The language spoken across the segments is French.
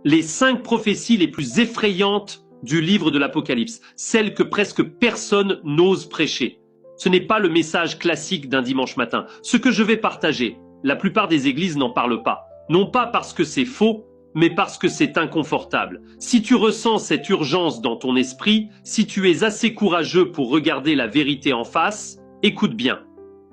les 5 prophéties les plus effrayantes du livre de l'Apocalypse, celles que presque personne n'ose prêcher. Ce n'est pas le message classique d'un dimanche matin. Ce que je vais partager, la plupart des églises n'en parlent pas. Non pas parce que c'est faux, mais parce que c'est inconfortable. Si tu ressens cette urgence dans ton esprit, si tu es assez courageux pour regarder la vérité en face, écoute bien.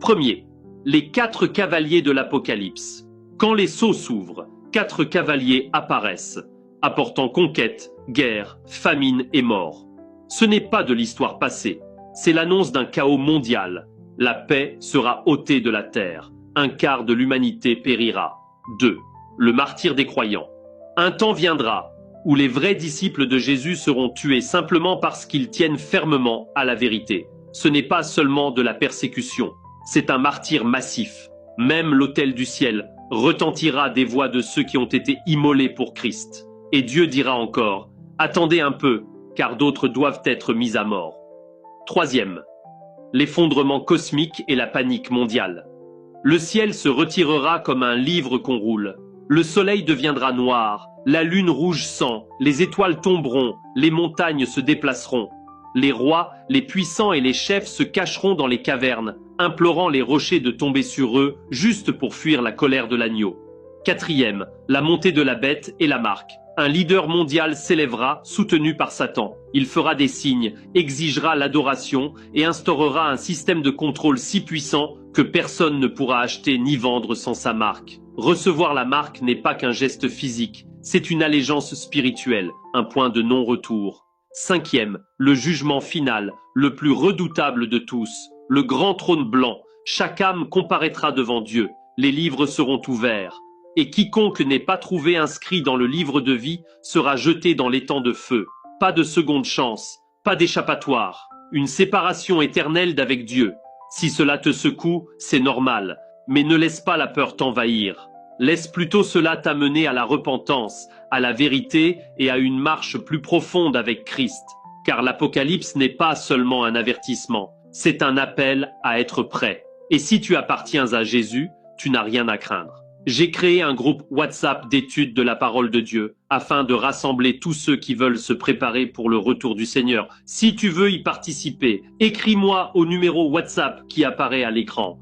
Premier, les 4 cavaliers de l'Apocalypse. Quand les sceaux s'ouvrent, 4 cavaliers apparaissent, apportant conquête, guerre, famine et mort. Ce n'est pas de l'histoire passée, c'est l'annonce d'un chaos mondial. La paix sera ôtée de la terre, un quart de l'humanité périra. 2. Le martyre des croyants. Un temps viendra où les vrais disciples de Jésus seront tués simplement parce qu'ils tiennent fermement à la vérité. Ce n'est pas seulement de la persécution, c'est un martyre massif. Même l'autel du ciel retentira des voix de ceux qui ont été immolés pour Christ. Et Dieu dira encore, attendez un peu, car d'autres doivent être mis à mort. Troisième, l'effondrement cosmique et la panique mondiale. Le ciel se retirera comme un livre qu'on roule. Le soleil deviendra noir, la lune rouge sang, les étoiles tomberont, les montagnes se déplaceront. Les rois, les puissants et les chefs se cacheront dans les cavernes, implorant les rochers de tomber sur eux, juste pour fuir la colère de l'agneau. Quatrième, la montée de la bête et la marque. Un leader mondial s'élèvera, soutenu par Satan. Il fera des signes, exigera l'adoration et instaurera un système de contrôle si puissant que personne ne pourra acheter ni vendre sans sa marque. Recevoir la marque n'est pas qu'un geste physique, c'est une allégeance spirituelle, un point de non-retour. Cinquième, le jugement final, le plus redoutable de tous, le grand trône blanc. Chaque âme comparaîtra devant Dieu, les livres seront ouverts. Et quiconque n'est pas trouvé inscrit dans le livre de vie sera jeté dans l'étang de feu. Pas de seconde chance, pas d'échappatoire, une séparation éternelle d'avec Dieu. Si cela te secoue, c'est normal, mais ne laisse pas la peur t'envahir. Laisse plutôt cela t'amener à la repentance, à la vérité et à une marche plus profonde avec Christ. Car l'Apocalypse n'est pas seulement un avertissement, c'est un appel à être prêt. Et si tu appartiens à Jésus, tu n'as rien à craindre. J'ai créé un groupe WhatsApp d'études de la parole de Dieu afin de rassembler tous ceux qui veulent se préparer pour le retour du Seigneur. Si tu veux y participer, écris-moi au numéro WhatsApp qui apparaît à l'écran.